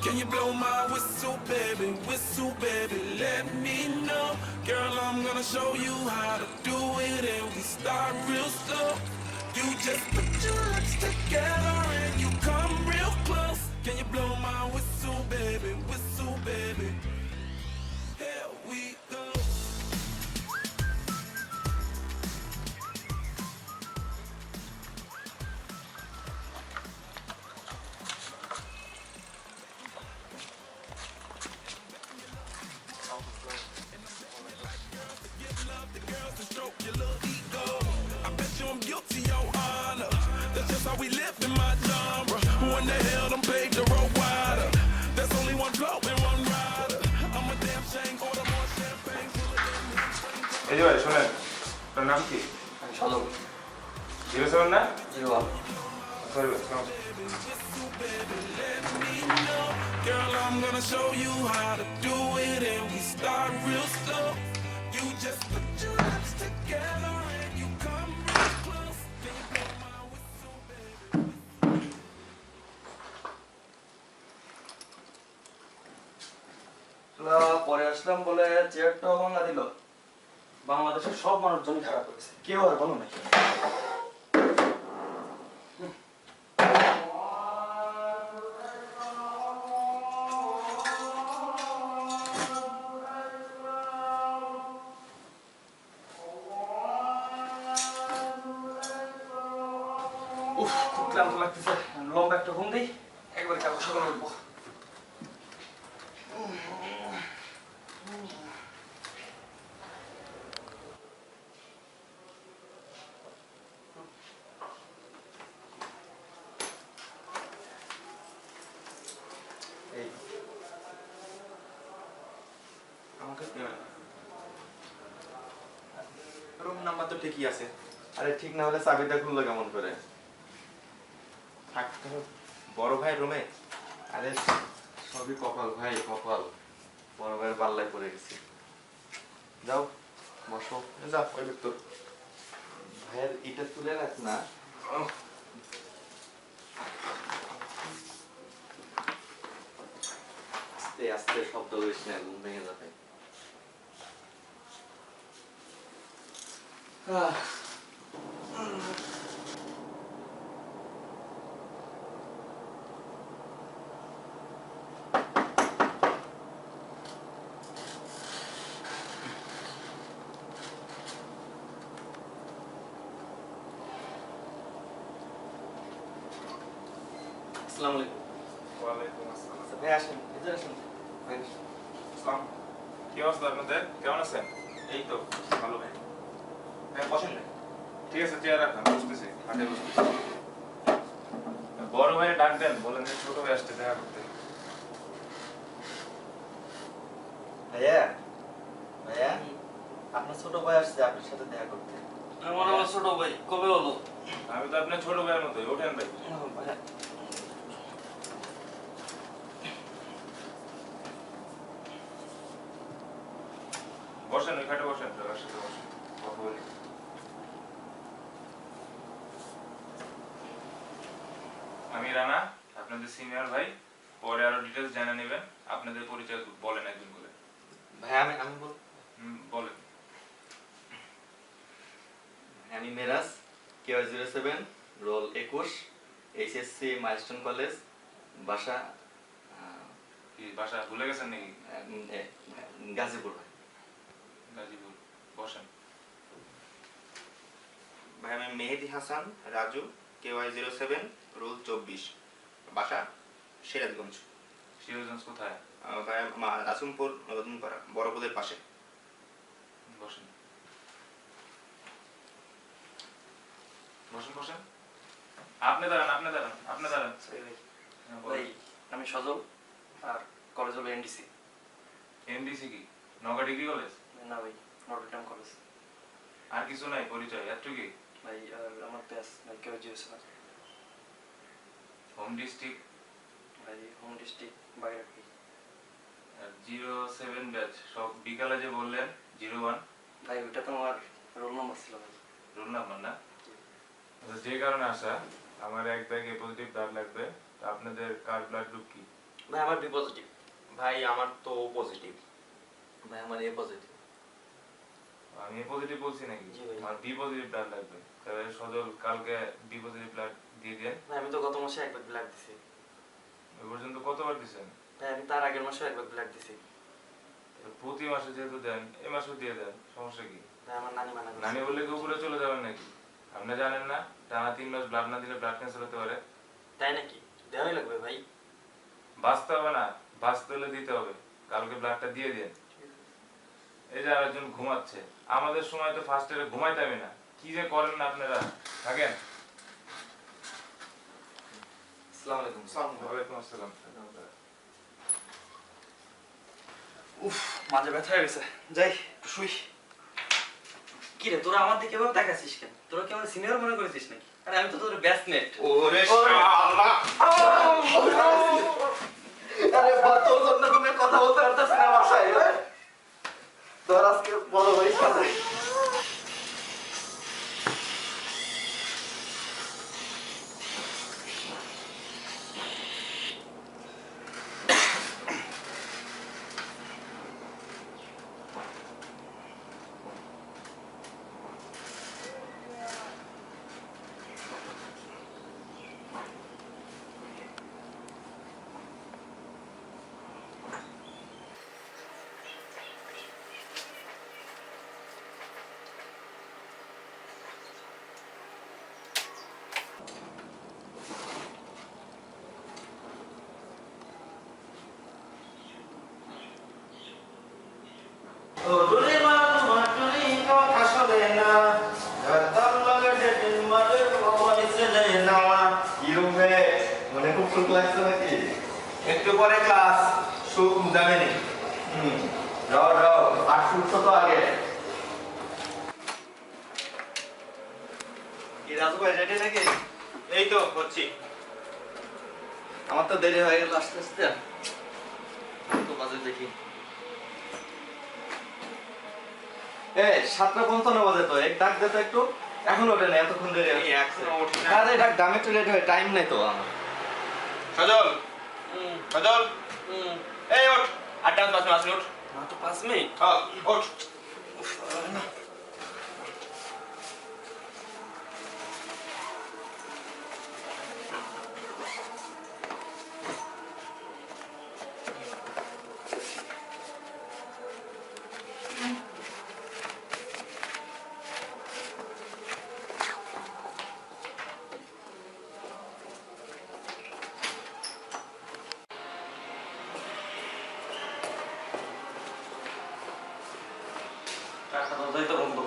Can you blow my whistle, baby, let me know. Girl, I'm gonna show you how to do it, and we start real slow. You just put your lips together and you come real close. Can you blow my whistle, baby, here we go. We live in my genre. Who in the hell done paved the road wider? There's only one blow and one rider. I'm a damn shame, order more champagne. এই যে ভাই শোনেন, তোর নাম কি? চলো 07 না? Zero sorry Girl, I'm gonna show you how to do it, and we start real slow. You just put your lips together and you come real close. Can you blow my whistle, baby? পরে আসলাম বলে চেয়ারটাও ভাঙা দিল। বাংলাদেশের সব মানুষজনই খারাপ করেছে, কেউ আর ভালো নাই। উফ, খুব ক্লান্ত লাগতেছে। লম্বা একটা ঘুম দিই, একবার কাল সকালে উঠবো। রুম নাম্বার তো ঠিকই আছে। আরে ঠিক না হলে চাবিটা খুললো কেমন করে? থাকতে হবে বড় ভাই রুমে। আরে সবই কপাল ভাই, কপাল। বড় ভাইয়ের পাল্লায় পড়ে গেছি। যাও বসো। যা ওই ভিতর। ভাইয়ের ইটা তুলে রাখ না। আস্তে আস্তে শব্দ করিস না, ঘুম ভেঙে যাবে। আসসালামু আলাইকুম। ওয়ালাইকুম আসসালাম। ভাই আসেন, এদের আসেন। ভাই আসসালাম। কি অবস্থা আপনাদের? কেমন আছেন? এই তো ভালো ভাই। হ্যাঁ বসেন না। ঠিক আছে, চেয়ার রাখেন, বসতেছি, হাটে বসতেছি। বড় ভাই ডাক দেন, বলেন যে ছোট ভাই আসতে দেখা করতে। ভাইয়া, ভাইয়া, আপনার ছোট ভাই আসছে আপনার সাথে দেখা করতে। আমার ছোট ভাই কবে হলো? আমি তো আপনার ছোট ভাইয়ের মতোই। ওঠেন ভাই। ভাইয়া বসেন, ওই খাটে বসেন, দাদার সাথে বসেন, কথা বলি। আমি রানা, আপনাদের সিনিয়র ভাই। পরে আরো ডিটেইলস জানা নেবেন। আপনাদের পরিচয় বলেন একজন করে। ভাই আমি বলেন। আমি Meraj, KY07, roll 21, HSC milestone college, বাসা কি বাসা ভুলে গেছেন নাকি? গাজীপুর। ভাই গাজীপুর। বসেন। ভাই আমি মেহেদি হাসান রাজু, KY07, রোল 24, বাসা সিরাজগঞ্জ। সিরাজগঞ্জ কোথায়? ভাই আসুমপুর নতুনপাড়া বড়পুদের পাশে। বসেন বসেন বসেন। আপনি দাঁড়ান। সরি ভাই। হ্যাঁ, ভাই বলেন। আমি সজল, আর কলেজ হলো NDC। এমডিসি কি? Naga degree college? না ভাই, নটরডেম কলেজ। আর কিছু নাই পরিচয়? এতটুকুই? ভাই আর আমার ব্যাস ভাই KY07। Home district? ভাই হোম ডিস্ট্রিক্ট বাইরাকি। 07 ব্যাচ সব বিকালে যে বললেন 01? ভাই ওটা তো আমার রোল নাম্বার ছিল ভাই। রোল নাম্বার না? যে কারণে আসা, আমার এক ব্যাগে পজিটিভ ব্লাড লাগবে। তা আপনাদের কার ব্লাড গ্রুপ কি? ভাই আমার বি পজিটিভ। ভাই আমার তো পজিটিভ। ভাই আমার এ পজিটিভ। আমি পজিটিভ বলছি নাকি? জি ভাই। আমার বি পজিটিভ ব্লাড লাগবে। তাহলে সজল কালকে বি পজিটিভ ব্লাড দিয়ে দেন। ভাই আমি তো গত মাসে একবার ব্লাড দিছি। ওই পর্যন্ত কতবার দিছেন? ভাই আমি তার আগের মাসে একবার ব্লাড দিছি। প্রতি মাসে যেহেতু দেন, এই মাসেও দিয়ে দেন, সমস্যা কি? ভাই আমার নানি মানা করছে। নানি বললে কি উপরে চলে যাবেন নাকি? আপনি জানেন না টানা 3 মাস ব্লাড না দিলে ব্লাড ক্যান্সার হতে পারে? তাই নাকি? দেওয়াই লাগবে ভাই। বাঁচতে হবে না, বাঁচতে হলে দিতে হবে। কালকে ব্লাডটা দিয়ে দেন। এই যে আরেকজন ঘুমাচ্ছে, আমাদের সময় তো ফার্স্ট ইয়ারে ঘুমাইতামই না। কি যে করেন না আপনারা, থাকেন। আসসালামু আলাইকুম। ওয়ালাইকুম আসসালাম। উফ, মাঝে ব্যথা হয়ে গেছে। যাই একটু শুই। কি রে তোরা আমার দিকে এভাবে দেখাচ্ছিস কেন? তোরা কি আমার সিনিয়র মনে করেছিস নাকি? আরে আমি তো তোদের ব্যাচমেট। ওরে শালা! আরে বা তোর জন্য কোনো কথা বলতে পারতাছি না বাসায়। তোর আজকে বড় ভাই সাথে একটু পরে ক্লাস শুরু যাবে নি। যাও যাও আর শুনছো তো আগে। কি রাজু ভাই রেডি নাকি? এই তো হচ্ছি। আমার তো দেরি হয়ে গেল আস্তে আস্তে। তো বাজে দেখি। 7:55 বাজে তো এক ডাক দে তো একটু। এখন ওঠে না, এতক্ষণ দেরি আছে। এখনো উঠি না। আরে ডাক দামে একটু লেট হয়, টাইম নাই তো আমার। সজল, সজল, এই ওঠ। 8:05 আসলে ওঠ। মাত্র 5 মিনিট। হ্যাঁ, ওঠ। টাকা দরজাই তো বন্ধ।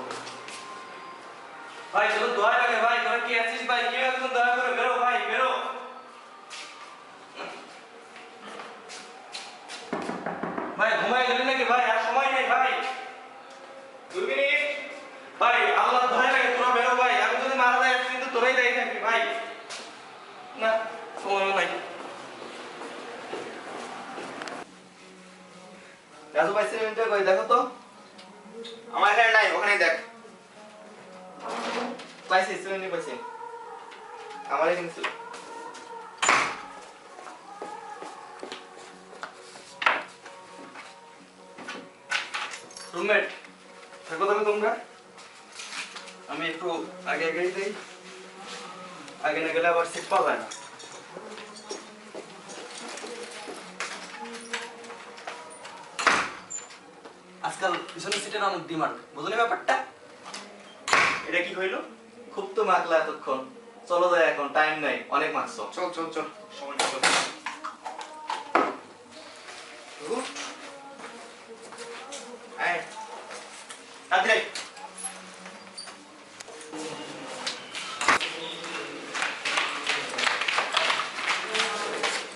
ভাই চলো দোয়া লাগে ভাই, তোরা কি আছিস ভাই? কেউ একজন দয়া করে বেরো ভাই, বেরো। ভাই ঘুমাই গেলি নাকি ভাই? আর সময় নেই ভাই। 2 মিনিট। ভাই আল্লাহ দয়া লাগে তোরা বেরো ভাই। আমি যদি মারা যাই কিন্তু তোরাই দায়ী থাকবি ভাই। না সময় নাই। রাজু ভাই সিমেন্টটা কই দেখো তো। আমার এখানে নাই, ওখানেই দেখ। পাইছি সিমেন্ট পাইছি। আমার এখানে ছিল। রুমমেট থাকো তবে তোমরা। আমি একটু আগে আগেই যাই, আগে না গেলে আবার সিট পাওয়া যায় না। আজকাল পিছনের সিটের অনেক ডিমান্ড, বুঝলি ব্যাপারটা? এটা কি হইলো? খুব তো মাখলা এতক্ষণ, চলো যাই এখন, টাইম নাই, অনেক মাখছো। চল চল চল, সময় চল। আয় তাড়াতাড়ি।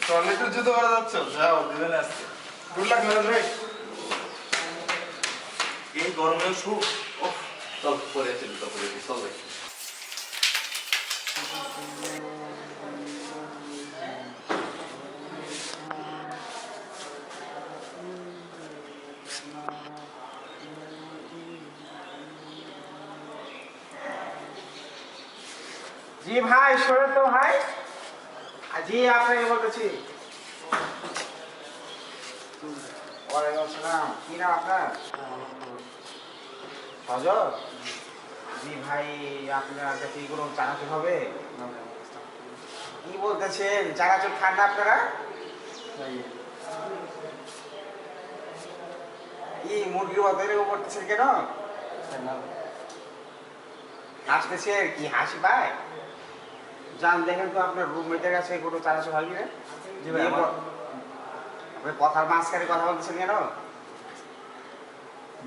টয়লেটের জুতো পরে যাচ্ছ? যাও, দিবেন আসছে। গুড লাক ম্যানেজ ভাই। এই গরমেও শু। চল পরে চল, তো পরে চল ভাই। জি ভাই, শোনেন তো ভাই। জি আপনাকে বলতেছি। ওয়ালাইকুম আসসালাম। কি নাম আপনার? সজল? জি ভাই, আপনার কাছে কি কোনো চানাচুর হবে? কি বলতেছেন, চানাচুর খান না আপনারা? কি মুরগির মতো এরকম করতেছেন কেন? হাসতেছে, কি হাসি পায়? যান দেখেন তো আপনার রুমমেটের কাছে কোনো চানাচুর হবে না? জি ভাই, আপনি কথার মাঝখানে কথা বলতেছেন কেন?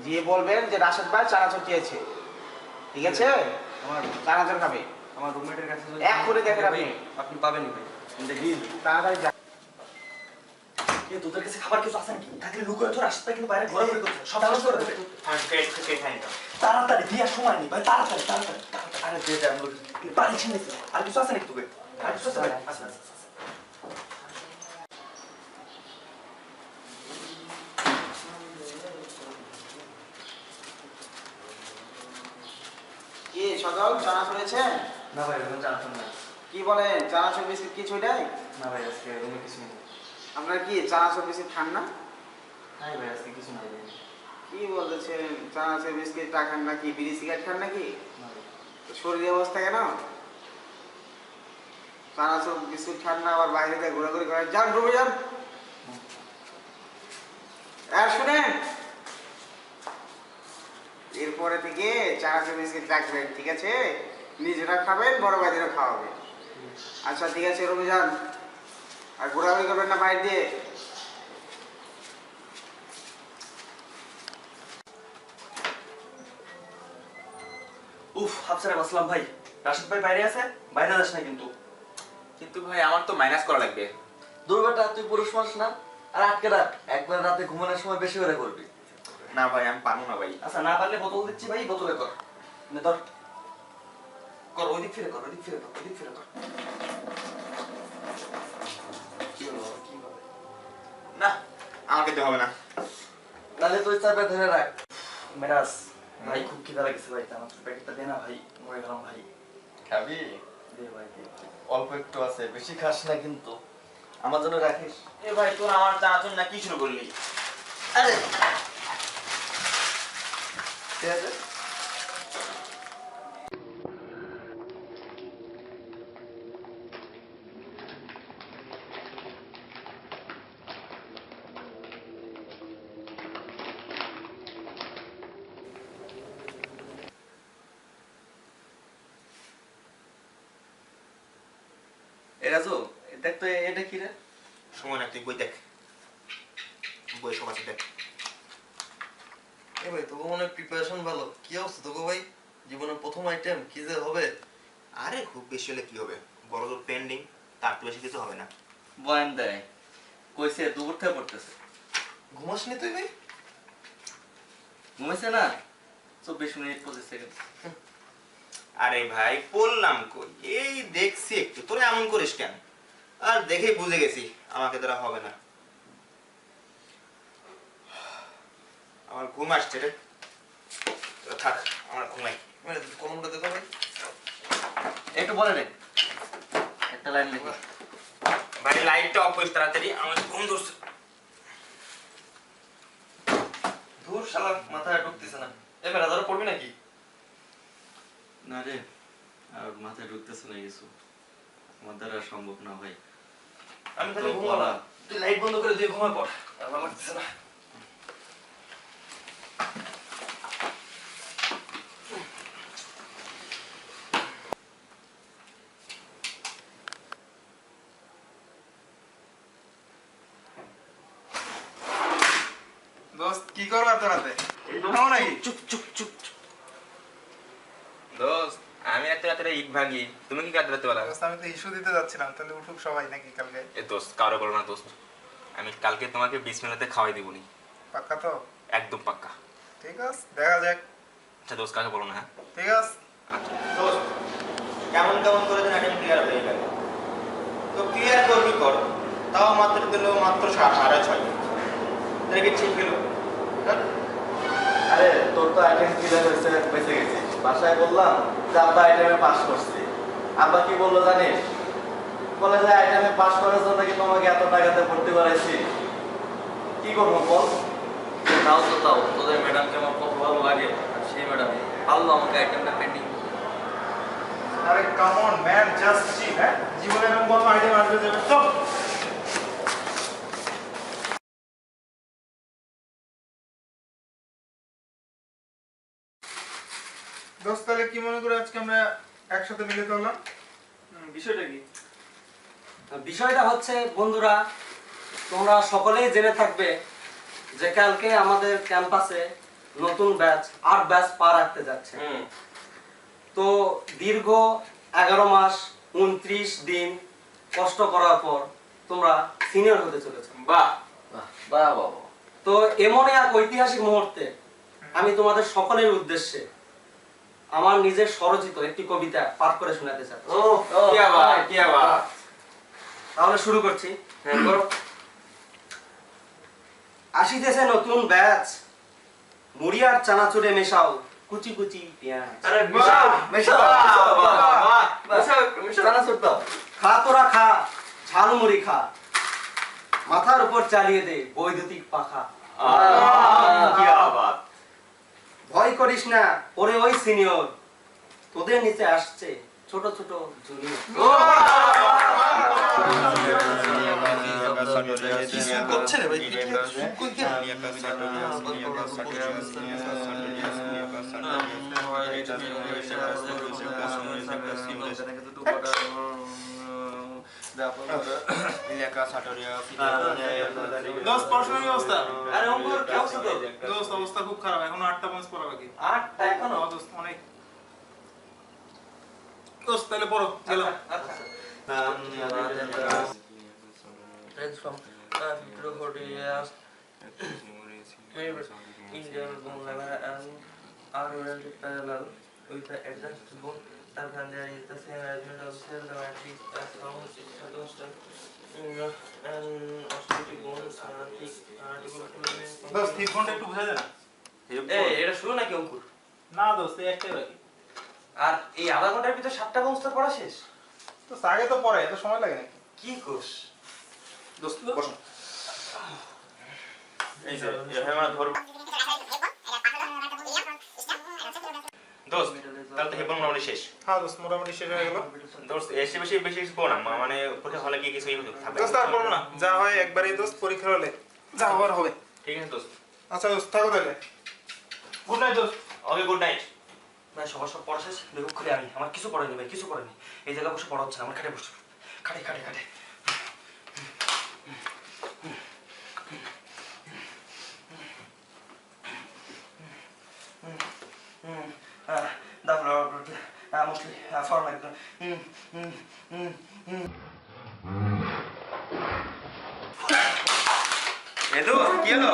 গিয়ে বলবেন যে রাশেদ ভাই চানাচুর চেয়েছে, ঠিক আছে? আমার চানাচুর খাবে। আমার রুমমেটের কাছে এক করে দেখেন আপনি। আপনি পাবেনই ভাই। দেখি তাড়াতাড়ি যান। কে তোদের কাছে খাবার কিছু আছে নাকি? থাকলে লুকোয় তো রাস্তায় কিন্তু বাইরে ঘোরাঘুরি করছে, সব শেষ করে দেবে। তাড়াতাড়ি দিয়ে সময় নেই ভাই, তাড়াতাড়ি তাড়াতাড়ি তাড়াতাড়ি। আরে দিয়ে দেন লোক বাড়ি ছিনে দিছে। আর কিছু আছে নাকি তোকে? আর কিছু আছে ভাই? আচ্ছা আচ্ছা। কি সজল, চানাচুর হয়েছে? না ভাই, রুমে জানতাম না। কি বলেন, চানাচুর বিস্কিট কিছুই নাই? না ভাই, আজকে রুমে কিছু নেই। আপনার কি চানাচুর বিস্কিট খান না? হাই ভাই, আজকে কিছু নাই ভাই। কি বলতেছেন, চানাচুর বিস্কিট খান নাকি বিড়ি সিগারেট খান নাকি? না ভাই। তো শরীরের অবস্থা কেন? চানাচুর বিস্কুট খান না, আবার বাইরে থেকে ঘোরাঘুরি করেন। যান রুমে যান। আর শুনেন, এরপরে থেকে চানাচুর বিস্কিট রাখবেন, ঠিক আছে? নিজেরা খাবেন, বড় ভাইদেরও খাওয়াবেন। আচ্ছা ঠিক আছে, রুমে যান। আর ঘোরাঘুরি করবেন না বাইরে দিয়ে। উফ, হাফসারে বাসলাম ভাই। রাশিদ ভাই বাইরে আছে, বাইরে যাস না কিন্তু। কিন্তু ভাই আমার তো মাইনাস করা লাগবে। দুর্বাটা তুই পুরুষ মানুষ না, আর আটকে রাখ, একবার রাতে ঘুমানোর সময় বেশি করে করবি। না ভাই আমি পারবো না ভাই। আচ্ছা না পারলে বোতল দিচ্ছি ভাই, বোতলে কর। নে ধর। কর, ওইদিক ফিরে কর, ওইদিক ফিরে কর, ওইদিক ফিরে কর। কি হলো, কি হবে? না আমাকে তো হবে না। তাহলে তুই চাপে ধরে রাখ। মেরাজ ভাই, খুব খিদা লাগছে ভাই, আমার প্যাকেটটা দে না ভাই, মরে গেলাম ভাই। খাবি? দে ভাই দে। অল্প একটু আছে, বেশি খাস না কিন্তু, আমার জন্য রাখিস। এ ভাই তোর আমার চানাচুর না কি শুরু করলি? আরে ঠিক আছে। এ রাজু, দেখ তো এটা কি রে? সময় না, তুই বই দেখ। বই সব আছে দেখ। এ ভাই, তোকে মনে হয় প্রিপারেশন ভালো। কি অবস্থা তোকে ভাই? জীবনের প্রথম আইটেম, কি যে হবে? আরে খুব বেশি হলে কি হবে, বড় তোর পেন্ডিং, তার তো বেশি কিছু হবে না। বয়ান দেয়, কইছে দুপুর থেকে পড়তেছে। ঘুমাসনি তুই ভাই? ঘুমাইছে না 24 মিনিট 25 সেকেন্ড। আরে ভাই বললাম কই, এই দেখছি একটু, তোরা এমন করিস কেন? আর দেখেই বুঝে গেছি আমাকে দ্বারা হবে না। আমার ঘুম আসছে রে, তোরা থাক, আমার ঘুমাই। কলমটা দেখো ভাই, একটু বলে রে, একটা লাইন লিখো। ভাই লাইটটা অফ করিস তাড়াতাড়ি, আমার ঘুম ধরছে। ধুর শালা, মাথায় ঢুকতেছে না। এবার ধরো পড়বি নাকি? না রে, আর মাথায় ঢুকতেছে না কিছু, আমার দ্বারা সম্ভব না ভাই। আমি তাহলে ঘুমালাম, তুই লাইট বন্ধ করে দিয়ে ঘুমায় পড়, আর ভালো লাগতেছে না। দোস্ত কি করবা তোরাতে? খাও নাকি? চুপ চুপ চুপ। দোস্ত আমি রাতে রাতে ইট ভাঙি, তুমি কি কাজ রাতে বেলা? দোস্ত আমি তো ইস্যু দিতে যাচ্ছিলাম, তাহলে উঠুক সবাই নাকি কালকে? এ দোস্ত কারো বলো না দোস্ত, আমি কালকে তোমাকে 20 মিনিটে খাওয়াই দিবনি। পাক্কা তো? একদম পাক্কা। ঠিক আছে, দেখা যাক। আচ্ছা দোস্ত কাকে বলো না, হ্যাঁ? ঠিক আছে। আচ্ছা দোস্ত কেমন কেমন করে দেন আইটেম ক্লিয়ার হয়ে গেল, তো ক্লিয়ার করবি কর, তাও মাত্র দিল মাত্র 6.5 দেখে ঠিক গেল। আরে তোর তো আইটেম ক্লিয়ার হয়েছে, বেঁচে গেছিস। বাসায় বললাম যে আব্বা আইটেমে পাস করছে। আব্বা কি বললো জানিস? বলে যে আইটেমে পাস করার জন্য কি তোমাকে এত টাকাতে ভর্তি করাইছি। কি করবো বল? তাও তো তাও তোদের ম্যাডামকে আমার কত ভালো লাগে আর সেই ম্যাডাম পারলো আমাকে আইটেমটা পেন্ডিং। আরে come on man, just chill. হ্যাঁ, জীবনে এরকম কত আইটেম আসবে যে সব। দোস্ত, তাহলে কি মনে করে আজকে আমরা একসাথে মিলিত হলাম? বিষয়টা কি? বিষয়টা হচ্ছে বন্ধুরা, তোমরা সকলেই জেনে থাকবে যে কালকে আমাদের ক্যাম্পাসে নতুন ব্যাচ 8 ব্যাচ পা রাখতে যাচ্ছে। তো দীর্ঘ 11 মাস 29 দিন কষ্ট করার পর তোমরা সিনিয়র হতে চলেছো। বাহ বাহ বাহ বাবা। তো এমন এক ঐতিহাসিক মুহূর্তে আমি তোমাদের সকলের উদ্দেশ্যে আমার নিজের স্বরচিত একটি কবিতা পাঠ করে শোনাতে চাচ্ছি। কি আবার কি আবার। তাহলে শুরু করছি। হ্যাঁ করো। আসিতেছে নতুন ব্যাচ, মুড়ি আর চানাচুরে মেশাও কুচি কুচি পেঁয়াজ। আরে মিশাও মিশাও বাহ মিশাও মিশাও না সুরতা। খা তোরা খা, ঝালমুড়ি খা, মাথার উপর চালিয়ে দে বৈদ্যুতিক পাখা। কি আবার। ভয় করিস না ওরে ওই সিনিয়র, তোদের নিচে আসছে ছোট ছোট জুনিয়র। করছে রে ভাই কি দোস্ত, পড়াশোনার কি অবস্থা? আরে অঙ্কুর কি অবস্থা তোর? দোস্ত, অবস্থা খুব খারাপ, এখনো 8টা পাঁচ পড়া বাকি। 8টা এখনো? দোস্ত অনেক। দোস্ত তাহলে পড়ো, গেলাম। Friends from 50 to 40 years, Indian bone level and are oriented parallel with the adjacent bone. And there is the same arrangement of cell the matrix as long as it's constant. And osteotic bones are thick articulate. দোস্ত, thick ফোনটা একটু বুঝা যায় না? এই এটা শুরু নাকি অঙ্কুর? না দোস্ত, এই একটাই বাকি। আর এই আধা ঘন্টার ভিতর 7টা বংশ পড়া শেষ? তো আগে তো পড়ে, এত সময় লাগে নাকি? কি কোষ? দোস্ত বসো। এই যে আমরা ধর দোস্ত, তাহলে তো হেপন মোটামুটি শেষ। হ্যাঁ দোস্ত, মোটামুটি শেষ হয়ে গেল। দোস্ত এসে বেশি বেশি পড়ো না, মানে পরীক্ষা হলে কি কিছুই থাকবে দোস্ত আর পড়ো না, যা হয় একবারই দোস্ত, পরীক্ষা হলে যা হবার হবে। ঠিক আছে দোস্ত। আচ্ছা দোস্ত, থাকো তাহলে। গুড নাইট দোস্ত। ওকে, গুড নাইট। ভাই সবার সব পড়া শেষ, বেগুন খুলে আমি আমার কিছু পড়েনি ভাই, কিছু পড়েনি। এই জায়গায় বসে পড়া হচ্ছে না, আমার খাটে বসে খাটে খাটে খাটে। Mostly for like এদো কি হলো?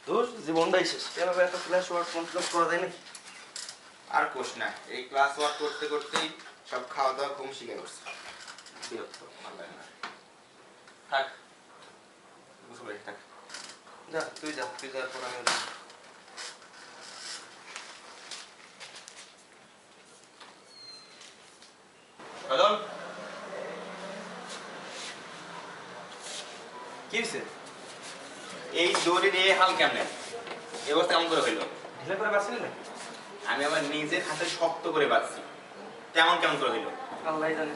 দোষ জীবনটাই শেষ। এভাবে একটা ফ্ল্যাশ ওয়ার্ক কমপ্লিট করা যায় নাকি? আর কোশ না, এই ক্লাস ওয়ার্ক করতে করতেই সব খাওয়া দাওয়া ঘুম শিখে করছে। বিরক্ত, ভালো লাগে না। থাক, বুঝতে পারি, থাক। যা তুই যা পর আমি কদম, কি হয়েছে? এই দড়ি দিয়ে হাল কেমনে এই অবস্থা কেমন করে হইলো? ঢিলে করে বাঁচলি নাকি? আমি আমার নিজের হাতে শক্ত করে বাঁধছি, কেমন কেমন করে হইলো? আল্লাহ জানে।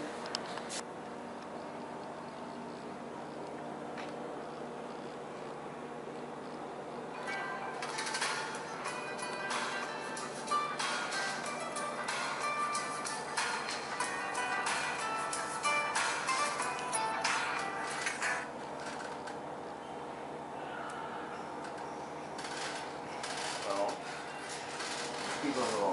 কি করবো?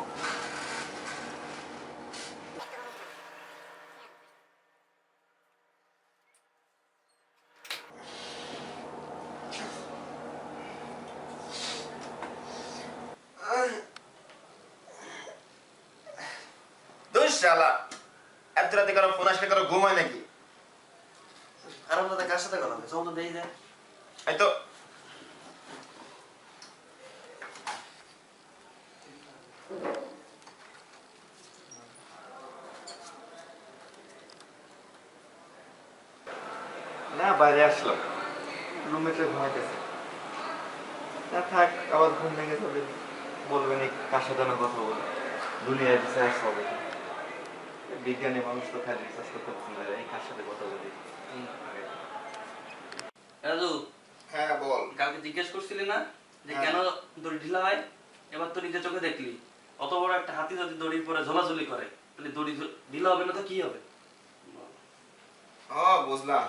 দোষ শালা, এত রাতে কারো ফোন আসলে কারো ঘুমায় নাকি? আরাম দাদা কার সাথে কথা বলে? চল তো দেই যায়। এই তো বাইরে আসলাম, রুমমেটে ঘুমাইতেছে। না থাক, আবার ঘুম ভেঙে যাবে, বলবেন এই কার সাথে না কথা বলে, দুনিয়ায় রিসার্চ হবে। বিজ্ঞানী মানুষ তো খালি রিসার্চ করতে পছন্দ করে, এই কার সাথে কথা বলি। রাজু, হ্যাঁ বল। কালকে জিজ্ঞেস করছিলি না যে হ্যাঁ। কেন দড়ি ঢিলা হয়? এবার তো নিজের চোখে দেখলি। অত বড় একটা হাতি যদি দড়ির পরে ঝোলাঝুলি করে, তাহলে দড়ি ঢিলা হবে না তো কি হবে? বুঝলাম।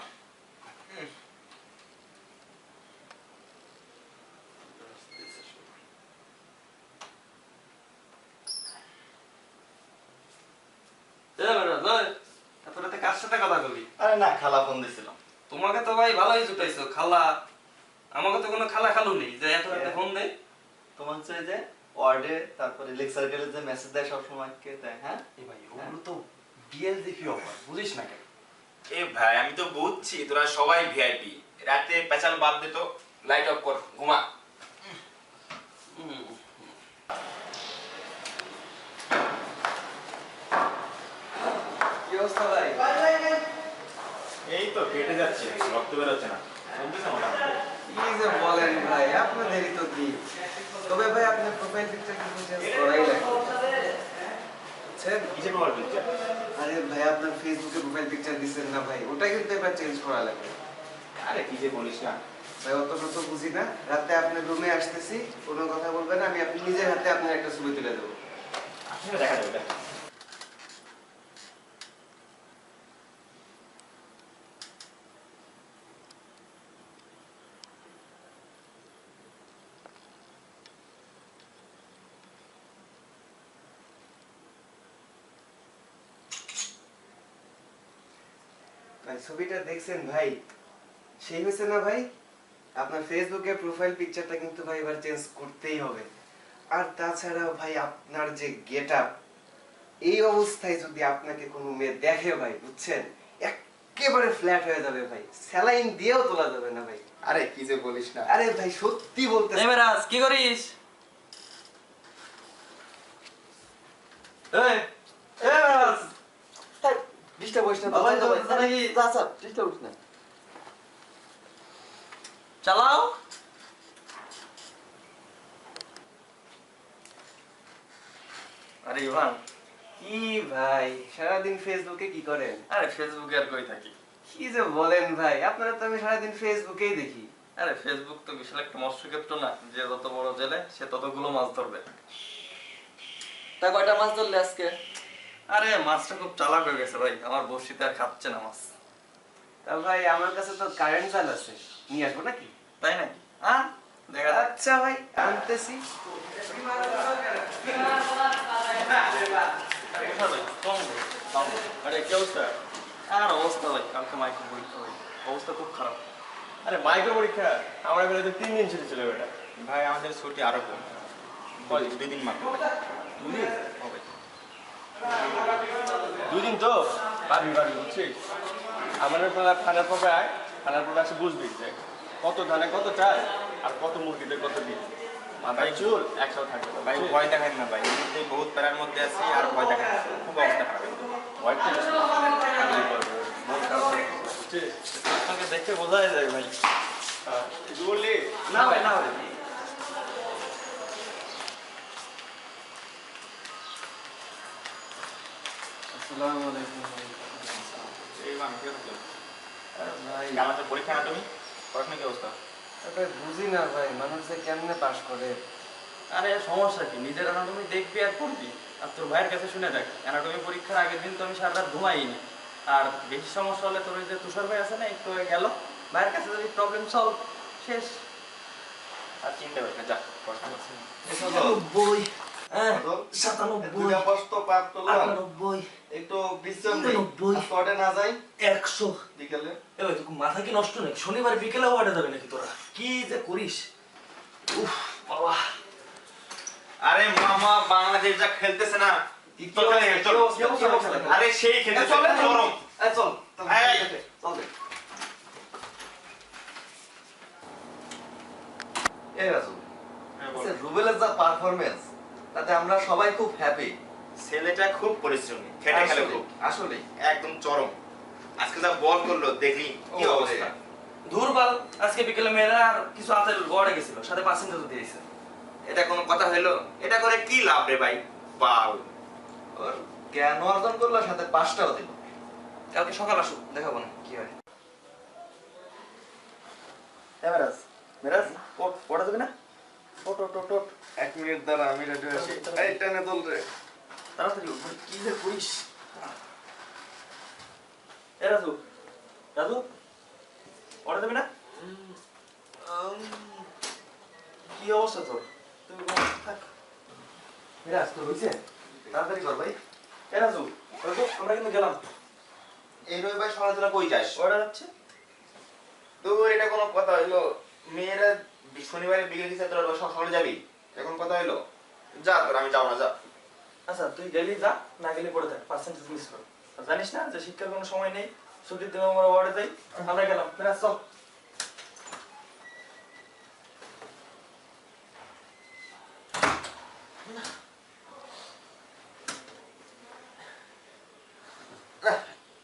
এত রাতে কার সাথে কথা বলবি? আরে না, খালা ফোন দিছিলাম। তোমাকে তো ভাই ভালোই জুটাইছো, খালা। আমাকে তো কোনো খালা খালু নেই যে এত রাতে ফোন দেয়। তোমার হচ্ছে যে ওয়ার্ডে, তারপরে লেকচার গেলে যে মেসেজ দেয় সবসময়, কে দেয়? হ্যাঁ এই ভাই ওগুলো তো বিএলজিপি অফার, বুঝিস না কেন? এ ভাই আমি তো বুঝছি তোরা সবাই ভিআইপি, রাতে পেছাল বাদ দে তো, লাইট অফ কর, ঘুমা। কি অবস্থা ভাই? এই তো কেটে যাচ্ছে, রক্ত বেরোচ্ছে না, চলতেছে মোটামুটি। কি যে বলেন ভাই, আপনাদেরই তো দিন। তবে ভাই আপনার প্রোফাইল পিকচার কিন্তু চেঞ্জ করাই লাগবে, বুঝছেন? কিসের প্রমাণ পিকচার? আরে ভাই আপনার ফেসবুকে প্রোফাইল পিকচার দিচ্ছেন না ভাই, ওটা কিন্তু এবার চেঞ্জ করা লাগবে। আরে কি যে বলিস না। ভাই অতটা তো বুঝি না, রাতে আপনার রুমে আসতেছি, কোনো কথা বলবেন না, আমি আপনি নিজের হাতে আপনার একটা ছবি তুলে দেবো। আসলে দেখা যাবে, দেখা। ভাই ছবিটা দেখছেন ভাই, সেই হয়েছে না ভাই? আপনার ফেসবুকে প্রোফাইল পিকচারটা কিন্তু ভাই এবার চেঞ্জ করতেই হবে। আর তাছাড়া ভাই আপনার যে গেটআপ, এই অবস্থায় যদি আপনাকে কোনো মেয়ে দেখে ভাই, বুঝছেন, একেবারে ফ্ল্যাট হয়ে যাবে ভাই, স্যালাইন দিয়েও তোলা যাবে না ভাই। আরে কি যে বলিস না। আরে ভাই সত্যি বলতে মেরাজ কি করিস? এই মেরাজ, ডিস্টার্ব হইছ না বাবা, তো নাকি? আচ্ছা ডিস্টার্ব হইছ না। চালাও। আরে ইভান, কি ভাই সারাদিন ফেসবুকে কি করেন? আরে ফেসবুকে আর কই থাকি? কি যে বলেন ভাই, আপনারা তো আমি সারাদিন ফেসবুকেই দেখি। আরে ফেসবুক তো বিশাল একটা মৎস্যক্ষেত্র না, যে যত বড় জেলে সে ততগুলো মাছ ধরবে। তা কয়টা মাছ ধরলে আজকে? আরে মাছটা খুব চালাক হয়ে গেছে ভাই, আমার বড়শিতে আর খাচ্ছে না মাছ। তা ভাই আমার কাছে তো কারেন্ট জাল আছে, নিয়ে আসবো নাকি? তাই নাকি? হ্যাঁ দেখা যাক। আচ্ছা ভাই আনতেছি। আরে কি অবস্থা? আর অবস্থা ভাই, কালকে মাইক্রো পরীক্ষা ভাই, অবস্থা খুব খারাপ। আরে মাইক্রো পরীক্ষা আমরা বেলা তো 3 দিন ছুটি ছিল বেটা। ভাই আমাদের ছুটি আরো কম, 2 দিন মাত্র। 2 দিন হবে, 2 দিন তো পাবি বুঝছিস। আমাদের বেলা খানার পরে আয়, খানার পরে আসে বুঝবি যে কত ধানে কত চাল আর কত মুরগিতে কত দিন মাথায় চুল একসাথে থাকবে। ভাই ভয় দেখান না ভাই, এমনিতেই বহুত প্যারার মধ্যে আছি, আর ভয় দেখান না, খুব অবস্থা খারাপ। আপনাকে দেখে বোঝাই যায় ভাই। কিছু বললি? না ভাই না ভাই। আসসালামু আলাইকুম ভাই। এই মান কি হচ্ছে? আরে ভাই আমাদের পরীক্ষা না, তুমি পড়াশোনা কি অবস্থা? ভাই বুঝি না ভাই, মানুষ যে কেমনে পাস করে। আরে সমস্যা কি, নিজের অ্যানাটমি দেখবি আর পড়বি। আর তোর ভাইয়ের কাছে শুনে দেখ, অ্যানাটমি পরীক্ষার আগের দিন তো আমি সারা রাত ঘুমাইনি। আর বেশি সমস্যা হলে তোর ওই যে তুষার ভাই আছে না, একটু হয়ে গেল, ভাইয়ের কাছে যদি প্রবলেম সলভ, শেষ। আর চিন্তা করিস না, যা পড়াশোনা করছি। ৯৭, দুইটা বস্তা পাত তুললাম, ৯৮, একটু বিশ্রাম নেই, ৯৯, আজকে না যাই ১০০। বিকেলে। এ ভাই তোর মাথা কি নষ্ট নাকি? শনিবার বিকেলে ওয়ার্ডে যাবে নাকি তোরা? কি যে করিস! উফ বাবা, আরে মামা বাংলাদেশ যা খেলতেছে না, আরে সেই খেলতেছে গরম। এই চল এই। চল রে। এই রাজু, রুবেলের যা পারফরমেন্স, তাতে আমরা সবাই খুব হ্যাপি। ছেলেটা খুব পরিশ্রমী, খেটে খেলে খুব, আসলে একদম চরম। আজকে যা বল করলো দেখলি কি অবস্থা। ধুরবাল, আজকে বিকেলে মেয়েরা আর কিছু আতের গড়ে গেছিল, সাথে পার্সেন্টেজও দিয়েছে। এটা কোনো কথা হইলো? এটা করে কি লাভ রে ভাই? বাল। ওর জ্ঞান অর্জন করলো, সাথে 5টাও দিল। কালকে সকাল আসুক, দেখাবো না কি হয়। মেরাজ, মেরাজ, ওঠ, ওঠা যাবে না? ওঠ, ওঠ, ওঠ, ওঠ। 1 মিনিট দাঁড়া, আমি রেডি আছি। এই টেনে তোল রে। তাড়াতাড়ি উঠ, ভাই, কি যে করিস। এ রাজু, রাজু, ওঠা যাবে না? কি অবস্থা তোর? তুমি থাক। মেরাজ, তোর হইছে? তাড়াতাড়ি কর ভাই। এ রাজু, রাজু, আমরা কিন্তু গেলাম। এই রবিবার সকালবেলা কই যাস? ওরা যাচ্ছে। তোর এটা কোনো কথা হইলো? মেয়েরা শনিবারে বিকেল দিছে, তোরা সকালে যাবি? এখন কথা হইলো? যা তোর, আমি যাবো না, যা। আচ্ছা, তুই গেলি যা, না গেলে পড়ে থাক, পার্সেন্টেজ মিস কর। আর জানিস না যে শিক্ষার কোনো সময় নেই, ছুটির দিনে আমরা ওয়ার্ডে যাই। আমরা গেলাম, ফেরাজ চল।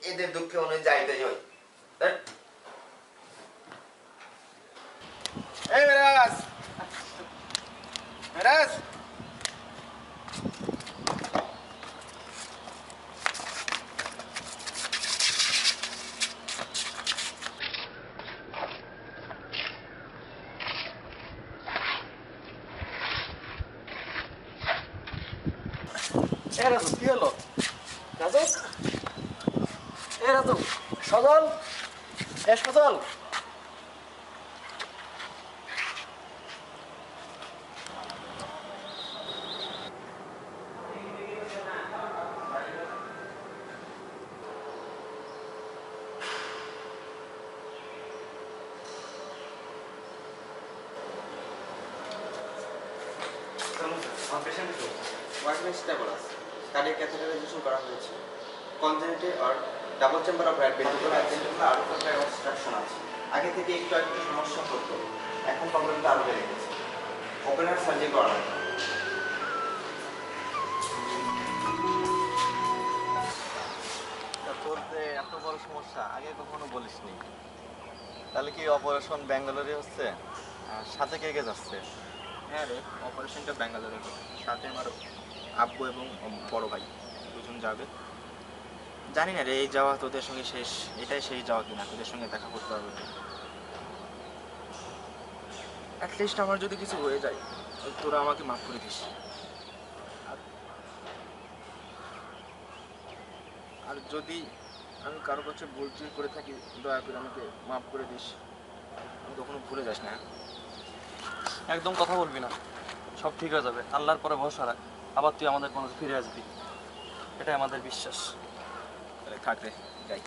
এদের দুঃখে মনে হয় যাইতেই হয়। এই মেরাজ, মেরাজ, এ রাজু, কি হলো? রাজু, এ রাজু, সজল, এ সজল। আমার পেশেন্ট তো ওয়ার্কিং স্টেবল আছে, কার্ডিয়াক ক্যাথেটারাইজেশন করা হয়েছে, কনজেনিটাল আর double chamber of right ventricular ventricular artery obstruction আছে। আগে থেকে একটু সমস্যা হতো, এখন প্রবলেমটা আরো বেড়ে গেছে। ওপেন হার্ট সার্জারি করা হয়। তোর যে এত বড় সমস্যা আগে কখনো বলিসনি। তাহলে কি অপারেশন ব্যাঙ্গালোরে হচ্ছে? আর সাথে কে কে যাচ্ছে? হ্যাঁ রে, অপারেশনটা ব্যাঙ্গালোরে হবে, সাথে আমার আব্বু এবং বড় ভাই দুজন যাবে। জানি না রে, এই যাওয়া তোদের সঙ্গে শেষ, এটাই শেষ যাওয়া কিনা, তোদের সঙ্গে দেখা করতে হবে। অ্যাটলিস্ট আমার যদি কিছু হয়ে যায়, তোরা আমাকে মাফ করে দিস। আর যদি আমি কারো কাছে ভুল টুল করে থাকি, দয়া করে আমাকে মাফ করে দিস। আমি কখনো ভুলে যাস না। একদম কথা বলবি না, সব ঠিক হয়ে যাবে। আল্লাহর পরে ভরসা রাখ, আবার তুই আমাদের কোনো ফিরে আসবি, এটাই আমাদের বিশ্বাস। তাহলে থাক রে, যাই।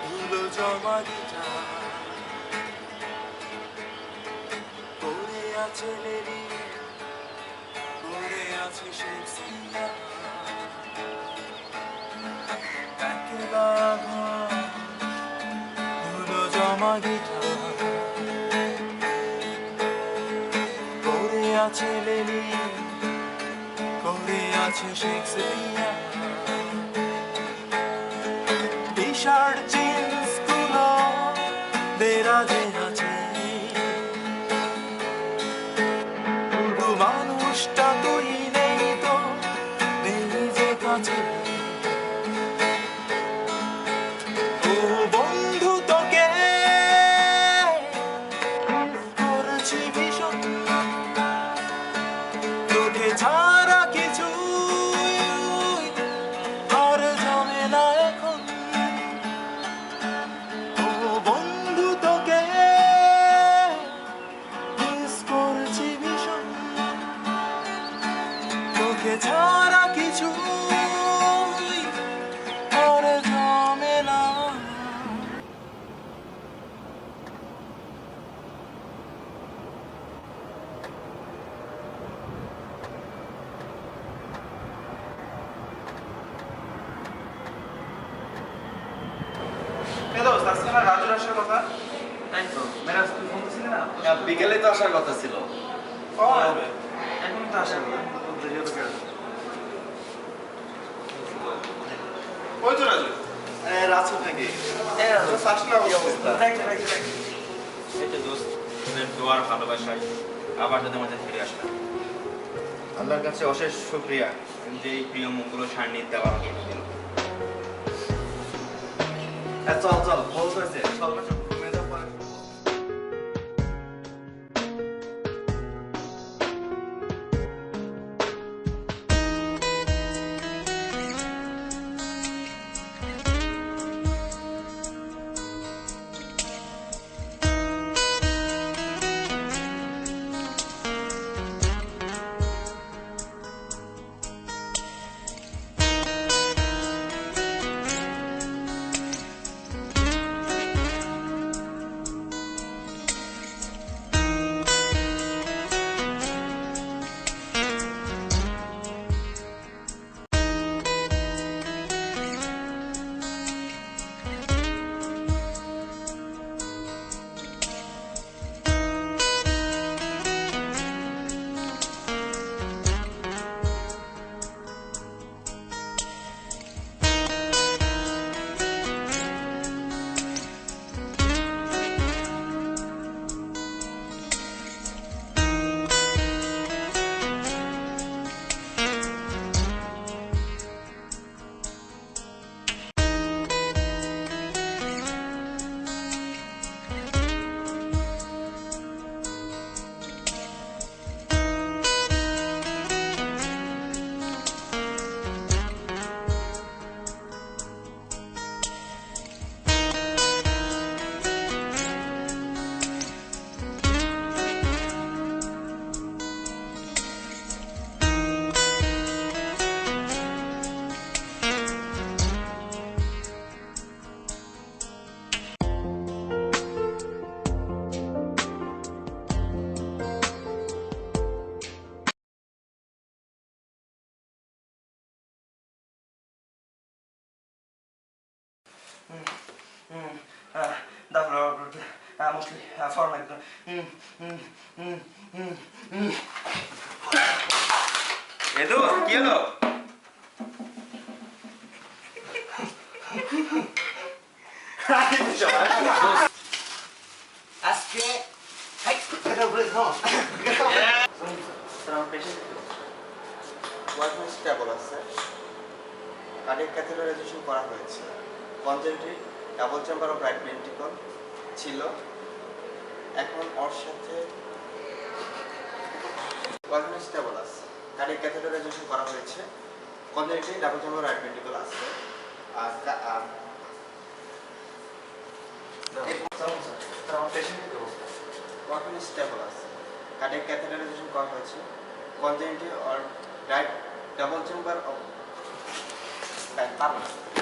ধুলো জমা দিটা পড়ে আছে লেডি, পড়ে আছে শেক্সপিয়ার, একলা ঘর, ধুলো জমা দিটা পড়ে আছে লেডি, পড়ে আছে শেক্সপিয়ার, টি-শার্ট জিন্স গুলো দেরাজে আছে, শুধু মানুষটা তুই নেই তো, নেই যে কাছে। ও বন্ধু তোকে ছাড়া কিছু আর জমে না। আজকে না রাজুর আসার কথা। তাই তো মেরাজ তুই ফোন দিছিলি না? বিকেলে তো আসার কথা ছিল। কখন আসবে? এখন তো আসে না, খুব দেরি হবে কেন? ওই তো রাজু। রাজু থেকে কি অবস্থা? এই তো দোস্ত, তোদের দোয়ার ভালোবাসায় আবার তোদের মাঝে ফিরে আসলাম। আল্লাহর কাছে অশেষ শুকরিয়া যে এই প্রিয় মঙ্গল সান্নিধ্যে আবার আমাকে নিয়ে গেল। চল চল বলতেছে চল না রুমে যা পরে। mostly format. এদু কি হলো? আজকে ওয়াইফাই স্টেবল আছে, কার্ডিয়াক ক্যাথেটারাইজেশন করা হয়েছে, congenital double chamber of right ventricle ছিল, এখন ওর সাথে ওয়াইফাই স্টেবল আছে, কার্ডিয়াক ক্যাথেটারাইজেশন করা হয়েছে, congenital double chamber right ventricle আছে, আর ওয়াইফাই স্টেবল আছে, কার্ডিয়াক ক্যাথেটারাইজেশন করা হয়েছে, congenital or right double chamber of permanent